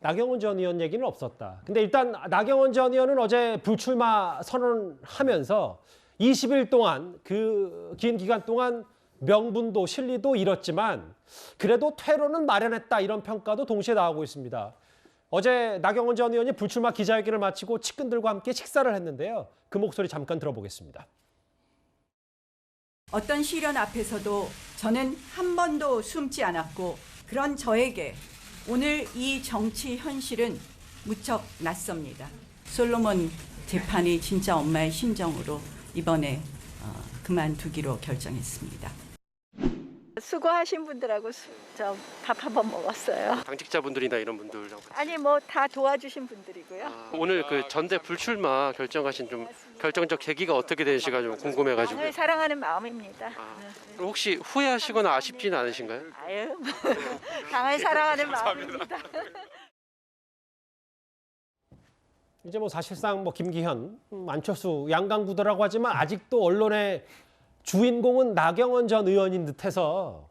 나경원 전 의원 얘기는 없었다. 근데 일단 나경원 전 의원은 어제 불출마 선언하면서 20일 동안 그 긴 기간 동안 명분도 실리도 잃었지만 그래도 퇴로는 마련했다 이런 평가도 동시에 나오고 있습니다. 어제 나경원 전 의원이 불출마 기자회견을 마치고 측근들과 함께 식사를 했는데요. 그 목소리 잠깐 들어보겠습니다. 어떤 시련 앞에서도 저는 한 번도 숨지 않았고 그런 저에게 오늘 이 정치 현실은 무척 낯섭니다. 솔로몬 재판이 진짜 엄마의 심정으로 이번에 그만두기로 결정했습니다. 수고하신 분들하고 밥 한 번 먹었어요. 당직자분들이나 이런 분들. 아니 뭐 다 도와주신 분들이고요. 오늘 그 전대 불출마 결정하신 좀 결정적 계기가 어떻게 되는지가 좀 궁금해가지고. 당을 사랑하는 마음입니다. 그럼 혹시 후회하시거나 아쉽지는 않으신가요? 아유, 당을 사랑하는 마음입니다. 이제 뭐 사실상 뭐 김기현, 안철수, 양강구도라고 하지만 아직도 언론의 주인공은 나경원 전 의원인 듯해서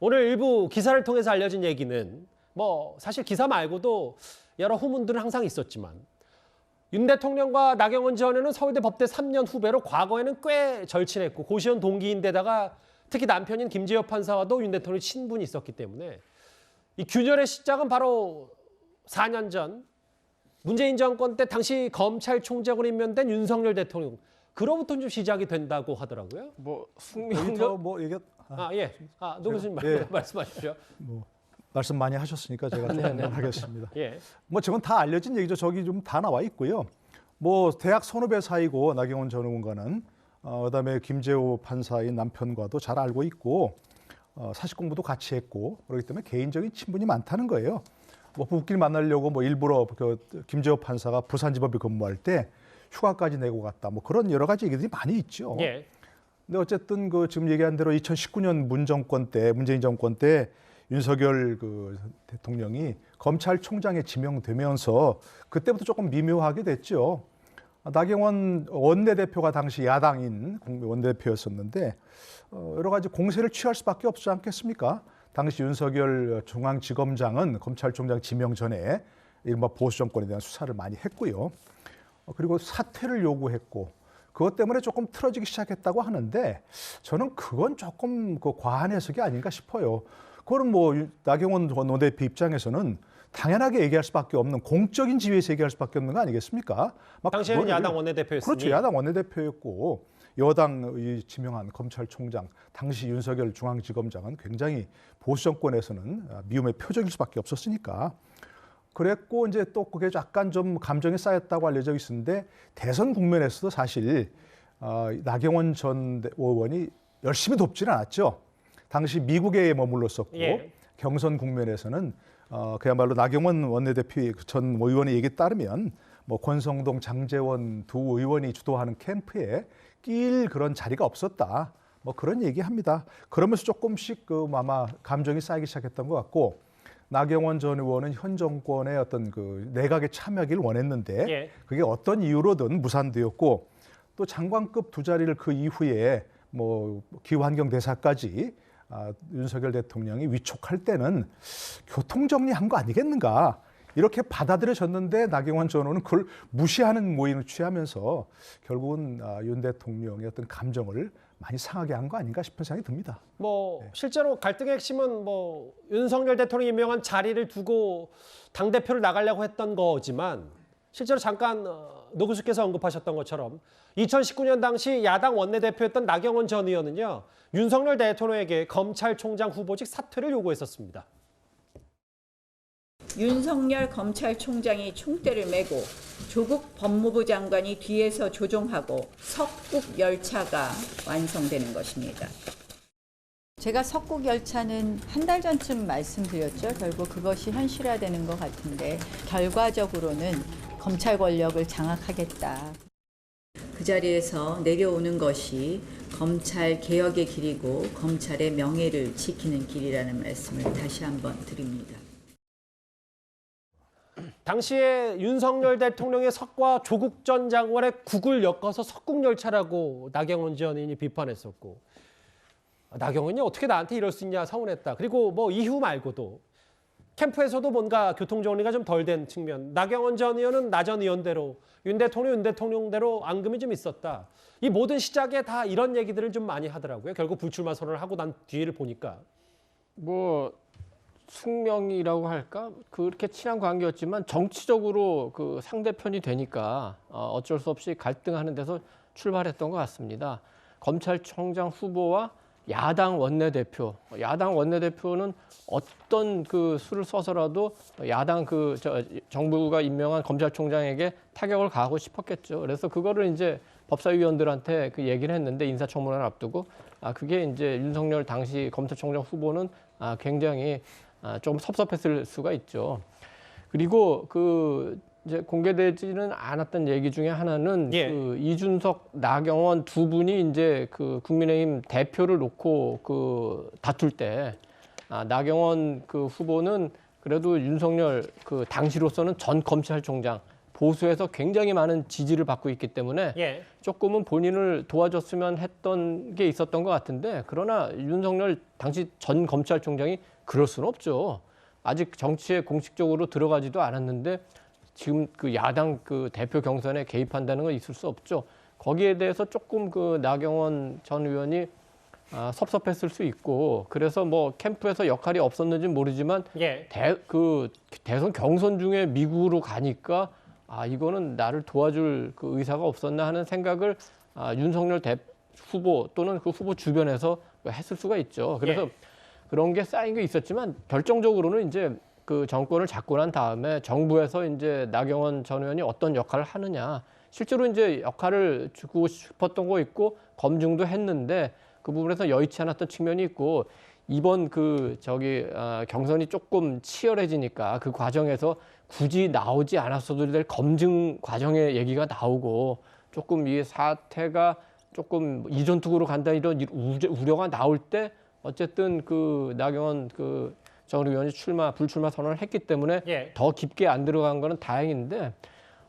오늘 일부 기사를 통해서 알려진 얘기는 뭐 사실 기사 말고도 여러 후문들은 항상 있었지만 윤 대통령과 나경원 전 의원은 서울대 법대 3년 후배로 과거에는 꽤 절친했고 고시원 동기인데다가 특히 남편인 김재엽 판사와도 윤 대통령이 친분이 있었기 때문에 이 균열의 시작은 바로 4년 전 문재인 정권 때 당시 검찰총장으로 임명된 윤석열 대통령 그로부터 좀 시작이 된다고 하더라고요. 뭐 숙명적 뭐 얘기 노 교수님 말씀하십시오. 뭐 말씀 많이 하셨으니까 제가 좀 하겠습니다. 예. 뭐 저건 다 알려진 얘기죠. 저기 좀 다 나와 있고요. 뭐 대학 선후배 사이고 나경원 전 의원과는 그다음에 김재호 판사인 남편과도 잘 알고 있고 사실 공부도 같이 했고 그렇기 때문에 개인적인 친분이 많다는 거예요. 뭐 부부끼리 만나려고 뭐 일부러 그 김재호 판사가 부산지법에 근무할 때 휴가까지 내고 갔다. 뭐 그런 여러 가지 얘기들이 많이 있죠. 예. 근데 어쨌든 그 지금 얘기한 대로 2019년 문재인 정권 때 윤석열 그 대통령이 검찰총장에 지명되면서 그때부터 조금 미묘하게 됐죠. 나경원 원내대표가 당시 야당인 원내대표였었는데 여러 가지 공세를 취할 수밖에 없지 않겠습니까? 당시 윤석열 중앙지검장은 검찰총장 지명 전에 이른바 보수 정권에 대한 수사를 많이 했고요. 그리고 사퇴를 요구했고 그것 때문에 조금 틀어지기 시작했다고 하는데 저는 그건 조금 그 과한 해석이 아닌가 싶어요. 그거는 뭐 나경원 원내대표 입장에서는 당연하게 얘기할 수밖에 없는 공적인 지위에서 얘기할 수밖에 없는 거 아니겠습니까? 당시에는 야당 원내대표였으니. 그렇죠. 야당 원내대표였고 여당이 지명한 검찰총장, 당시 윤석열 중앙지검장은 굉장히 보수 정권에서는 미움의 표적일 수밖에 없었으니까. 그랬고 이제 또 그게 약간 좀 감정이 쌓였다고 알려져 있는데 대선 국면에서도 사실 나경원 전 의원이 열심히 돕지는 않았죠. 당시 미국에 머물렀었고 예. 경선 국면에서는 그야말로 나경원 원내대표 전 의원의 얘기에 따르면 뭐 권성동, 장제원 두 의원이 주도하는 캠프에 끼일 그런 자리가 없었다. 뭐 그런 얘기합니다. 그러면서 조금씩 그 아마 감정이 쌓이기 시작했던 것 같고. 나경원 전 의원은 현 정권의 어떤 그 내각에 참여하기를 원했는데 예. 그게 어떤 이유로든 무산되었고 또 장관급 두 자리를 그 이후에 뭐 기후환경 대사까지 윤석열 대통령이 위촉할 때는 교통정리한 거 아니겠는가 이렇게 받아들여졌는데 나경원 전 의원은 그걸 무시하는 모임을 취하면서 결국은 윤 대통령의 어떤 감정을 많이 상하게 한 거 아닌가 싶은 생각이 듭니다. 뭐 실제로 갈등의 핵심은 뭐 윤석열 대통령이 임명한 자리를 두고 당 대표를 나가려고 했던 거지만 실제로 잠깐 노 교수께서 언급하셨던 것처럼 2019년 당시 야당 원내대표였던 나경원 전 의원은요 윤석열 대통령에게 검찰총장 후보직 사퇴를 요구했었습니다. 윤석열 검찰총장이 총대를 메고 조국 법무부 장관이 뒤에서 조종하고 석국 열차가 완성되는 것입니다. 제가 석국 열차는 한 달 전쯤 말씀드렸죠. 결국 그것이 현실화되는 것 같은데 결과적으로는 검찰 권력을 장악하겠다. 그 자리에서 내려오는 것이 검찰 개혁의 길이고 검찰의 명예를 지키는 길이라는 말씀을 다시 한번 드립니다. 당시에 윤석열 대통령의 석과 조국 전 장관의 국을 엮어서 석국열차라고 나경원 전 의원이 비판했었고 나경원이 어떻게 나한테 이럴 수 있냐 서운했다. 그리고 뭐 이후 말고도 캠프에서도 뭔가 교통 정리가 좀 덜 된 측면. 나경원 전 의원은 나 전 의원대로, 윤 대통령대로 앙금이 좀 있었다. 이 모든 시작에 다 이런 얘기들을 좀 많이 하더라고요. 결국 불출마 선언을 하고 난 뒤를 보니까. 뭐 숙명이라고 할까? 그렇게 친한 관계였지만 정치적으로 그 상대편이 되니까 어쩔 수 없이 갈등하는 데서 출발했던 것 같습니다. 검찰총장 후보와 야당 원내대표는 어떤 그 수를 써서라도 야당 정부가 임명한 검찰총장에게 타격을 가하고 싶었겠죠. 그래서 그거를 이제 법사위원들한테 그 얘기를 했는데 인사청문회를 앞두고 그게 이제 윤석열 당시 검찰총장 후보는 굉장히 좀 섭섭했을 수가 있죠. 그리고 이제 공개되지는 않았던 얘기 중에 하나는 예. 그 이준석, 나경원 두 분이 이제 그 국민의힘 대표를 놓고 그 다툴 때 나경원 그 후보는 그래도 윤석열 그 당시로서는 전 검찰총장 보수에서 굉장히 많은 지지를 받고 있기 때문에 예. 조금은 본인을 도와줬으면 했던 게 있었던 것 같은데 그러나 윤석열 당시 전 검찰총장이 그럴 수는 없죠. 아직 정치에 공식적으로 들어가지도 않았는데 지금 그 야당 그 대표 경선에 개입한다는 건 있을 수 없죠. 거기에 대해서 조금 그 나경원 전 의원이 섭섭했을 수 있고 그래서 뭐 캠프에서 역할이 없었는지 모르지만 예. 대선 경선 중에 미국으로 가니까 이거는 나를 도와줄 그 의사가 없었나 하는 생각을 윤석열 후보 또는 그 후보 주변에서 했을 수가 있죠. 그래서 예. 그런 게 쌓인 게 있었지만 결정적으로는 이제 그 정권을 잡고 난 다음에 정부에서 이제 나경원 전 의원이 어떤 역할을 하느냐 실제로 이제 역할을 주고 싶었던 거 있고 검증도 했는데 그 부분에서 여의치 않았던 측면이 있고 이번 경선이 조금 치열해지니까 그 과정에서 굳이 나오지 않았어도 될 검증 과정의 얘기가 나오고 조금 이 사태가 조금 이전 투구로 간다 이런 우려가 나올 때 어쨌든 그 나경원 전 의원이 불출마 선언을 했기 때문에 예. 더 깊게 안 들어간 거는 다행인데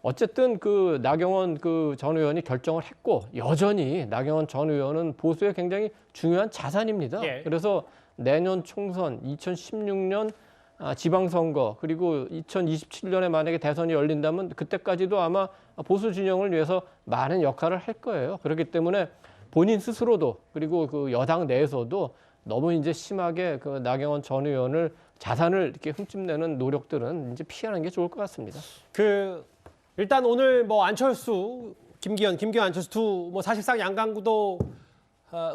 어쨌든 그 나경원 전 의원이 결정을 했고 여전히 나경원 전 의원은 보수의 굉장히 중요한 자산입니다. 예. 그래서 내년 총선, 2016년 지방선거 그리고 2027년에 만약에 대선이 열린다면 그때까지도 아마 보수 진영을 위해서 많은 역할을 할 거예요. 그렇기 때문에 본인 스스로도 그리고 그 여당 내에서도 너무 이제 심하게 그 나경원 전 의원을 자산을 이렇게 흠집내는 노력들은 이제 피하는 게 좋을 것 같습니다. 일단 오늘 뭐 안철수, 김기현 안철수 두 뭐 사실상 양강구도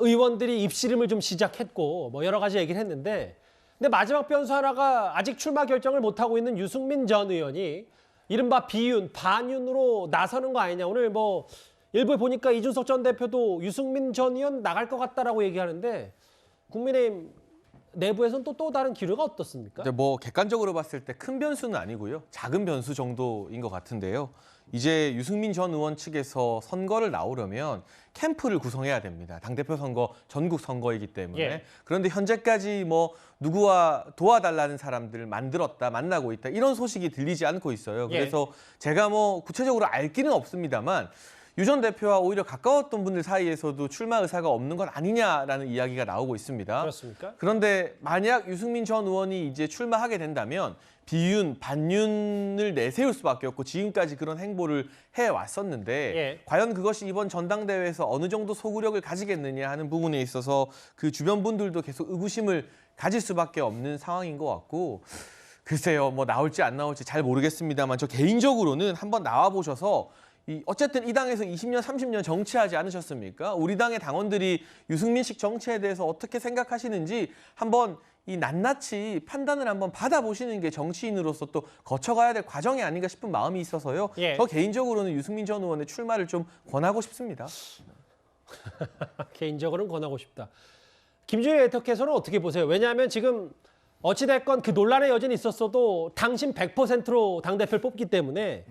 의원들이 입씨름을 좀 시작했고 뭐 여러 가지 얘기를 했는데 근데 마지막 변수 하나가 아직 출마 결정을 못 하고 있는 유승민 전 의원이 이른바 반윤으로 나서는 거 아니냐. 오늘 뭐 일부에 보니까 이준석 전 대표도 유승민 전 의원 나갈 것 같다라고 얘기하는데 국민의힘 내부에서는 또 다른 기류가 어떻습니까? 근데 뭐 객관적으로 봤을 때 큰 변수는 아니고요. 작은 변수 정도인 것 같은데요. 이제 유승민 전 의원 측에서 선거를 나오려면 캠프를 구성해야 됩니다. 당대표 선거, 전국 선거이기 때문에. 예. 그런데 현재까지 뭐 누구와 도와달라는 사람들을 만나고 있다. 이런 소식이 들리지 않고 있어요. 그래서 제가 뭐 구체적으로 알 길은 없습니다만 유 전 대표와 오히려 가까웠던 분들 사이에서도 출마 의사가 없는 것 아니냐라는 이야기가 나오고 있습니다. 그렇습니까? 그런데 만약 유승민 전 의원이 이제 출마하게 된다면 반윤을 내세울 수밖에 없고 지금까지 그런 행보를 해왔었는데 예. 과연 그것이 이번 전당대회에서 어느 정도 소구력을 가지겠느냐 하는 부분에 있어서 그 주변 분들도 계속 의구심을 가질 수밖에 없는 상황인 것 같고 글쎄요, 뭐 나올지 안 나올지 잘 모르겠습니다만 저 개인적으로는 한번 나와보셔서 어쨌든 이 당에서 20년, 30년 정치하지 않으셨습니까? 우리 당의 당원들이 유승민식 정치에 대해서 어떻게 생각하시는지 한번 이 낱낱이 판단을 한번 받아보시는 게 정치인으로서 또 거쳐가야 될 과정이 아닌가 싶은 마음이 있어서요. 예. 저 개인적으로는 유승민 전 의원의 출마를 좀 권하고 싶습니다. 개인적으로는 권하고 싶다. 김준일 애터께서는 어떻게 보세요? 왜냐하면 지금 어찌됐건 그 논란의 여전히 있었어도 당신 100%로 당대표를 뽑기 때문에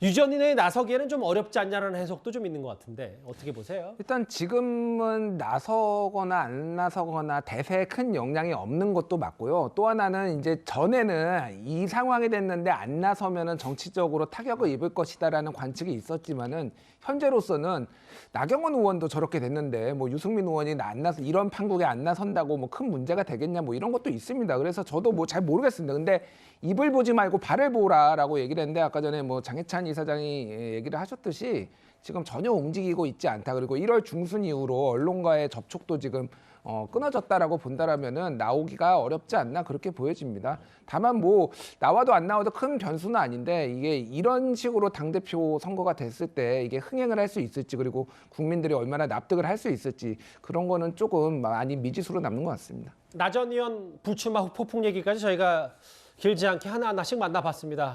유 전 의원이 나서기에는 좀 어렵지 않냐라는 해석도 좀 있는 것 같은데 어떻게 보세요? 일단 지금은 나서거나 안 나서거나 대세에 큰 영향이 없는 것도 맞고요. 또 하나는 이제 전에는 이 상황이 됐는데 안 나서면은 정치적으로 타격을 입을 것이다라는 관측이 있었지만은 현재로서는 나경원 의원도 저렇게 됐는데 뭐 유승민 의원이 안 나서 이런 판국에 안 나선다고 뭐 큰 문제가 되겠냐 뭐 이런 것도 있습니다. 그래서 저도 뭐 잘 모르겠습니다. 근데 입을 보지 말고 발을 보라라고 얘기를 했는데 아까 전에 뭐 장해찬 이사장이 얘기를 하셨듯이 지금 전혀 움직이고 있지 않다. 그리고 1월 중순 이후로 언론과의 접촉도 지금 끊어졌다라고 본다라면은 나오기가 어렵지 않나 그렇게 보여집니다. 다만 뭐 나와도 안 나와도 큰 변수는 아닌데 이게 이런 식으로 당대표 선거가 됐을 때 이게 흥행을 할 수 있을지 그리고 국민들이 얼마나 납득을 할 수 있을지 그런 거는 조금 많이 미지수로 남는 것 같습니다. 나 전 의원 불출마 후 폭풍 얘기까지 저희가 길지 않게 하나하나씩 만나봤습니다.